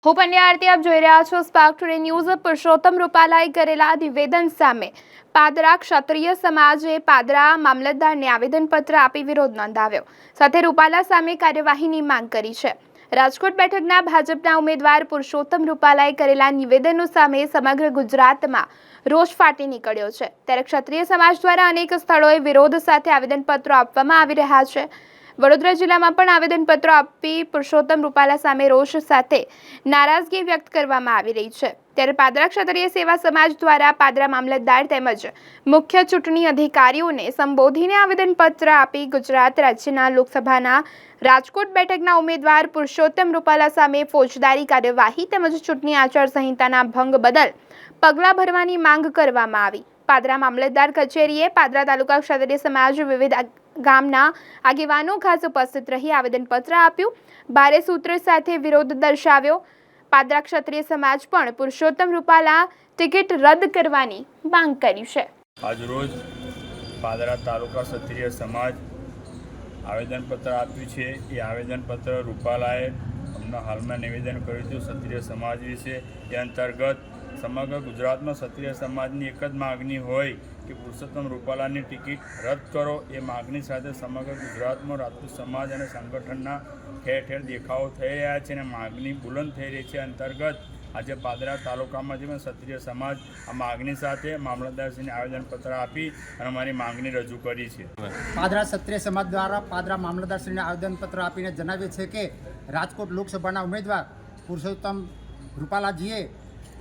હું પંડ્યા આરતી આપ જોઈ રહ્યા છો સ્પાર્ક ટુડે ન્યૂઝ। પુરુષોત્તમ રૂપાલાએ કરેલા નિવેદન સામે પાદરા ક્ષત્રિય સમાજે પાદરા મામલતદારને આવેદનપત્ર આપી વિરોધ નોંધાવ્યો, સાથે રૂપાલા સામે કાર્યવાહીની માંગ કરી છે। રાજકોટ બેઠકના ભાજપના ઉમેદવાર પુરુષોત્તમ રૂપાલાએ કરેલા નિવેદનો સામે સમગ્ર ગુજરાતમાં રોષ ફાટી નીકળ્યો છે, ત્યારે ક્ષત્રિય સમાજ દ્વારા અનેક સ્થળોએ વિરોધ સાથે આવેદનપત્રો આપવામાં આવી રહ્યા છે। વડોદરા જિલ્લામાં પણ આવેદનપત્રો આપી પુરુષોત્તમ રૂપાલા સામે રોષ સાથે નારાજગી વ્યક્ત કરવામાં આવી રહી છે। ત્યારે પાદરા ક્ષત્રિય સેવા સમાજ દ્વારા પાદરા મામલતદાર તેમજ મુખ્ય ચૂંટણી અધિકારીઓને સંબોધીને આવેદનપત્ર આપી ગુજરાત રાજ્યના લોકસભાના રાજકોટ બેઠકના ઉમેદવાર પુરુષોત્તમ રૂપાલા સામે ફોજદારી કાર્યવાહી તેમજ ચૂંટણી આચારસંહિતાના ભંગ બદલ પગલાં ભરવાની માંગ કરવામાં આવી। પાદરા મામલતદાર કચેરીએ પાદરા તાલુકા ક્ષત્રિય સમાજ વિવિધ ગામના આગેવાનો ખાસ ઉપસ્થિત રહી આવેદનપત્ર આપ્યું, ભારે સૂત્ર સાથે વિરોધ દર્શાવ્યો। પાદરા ક્ષત્રિય સમાજ પણ પુરુષોત્તમ રૂપાલા ટિકિટ રદ કરવાની માંગ કરી છે। આજરોજ પાદરા તાલુકા ક્ષત્રિય સમાજ આવેદનપત્ર આપ્યું છે। એ આવેદનપત્ર રૂપાલાએ અમને હાલમાં નિવેદન કર્યું હતું ક્ષત્રિય સમાજ વિશે। એ અંતર્ગત સમગ્ર ગુજરાતમાં ક્ષત્રિય સમાજની એક જ માગણી હોય કે પુરુષોત્તમ રૂપાલાની ટિકિટ રદ કરો। એ માગણી સાથે સમગ્ર ગુજરાતમાં રાજપૂત સમાજ અને સંગઠનના ઠેર ઠેર દેખાવો થઈ રહ્યા છે અને માગણી બુલંદ થઈ રહી છે। અંતર્ગત આજે પાદરા તાલુકામાં જે ક્ષત્રિય સમાજ આ માગણી સાથે મામલતદારશ્રીને આવેદનપત્ર આપી અને અમારી માગણી રજૂ કરી છે। પાદરા ક્ષત્રિય સમાજ દ્વારા પાદરા મામલતદારશ્રીને આવેદનપત્ર આપીને જણાવે છે કે રાજકોટ લોકસભાના ઉમેદવાર પુરુષોત્તમ રૂપાલાજીએ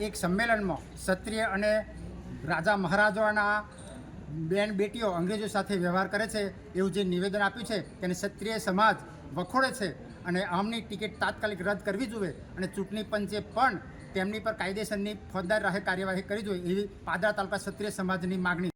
એક સંમેલનમાં ક્ષત્રિય અને રાજા મહારાજાના બેન બેટીઓ અંગ્રેજો સાથે વ્યવહાર કરે છે એવું જે નિવેદન આપ્યું છે તેને ક્ષત્રિય સમાજ વખોડે છે અને આમની ટિકિટ તાત્કાલિક રદ કરવી જોઈએ અને ચૂંટણી પંચે પણ તેમની પર કાયદેસરની ફોજદારી રાહે કાર્યવાહી કરવી જોઈએ એવી પાદરા તાલુકા ક્ષત્રિય સમાજની માગણી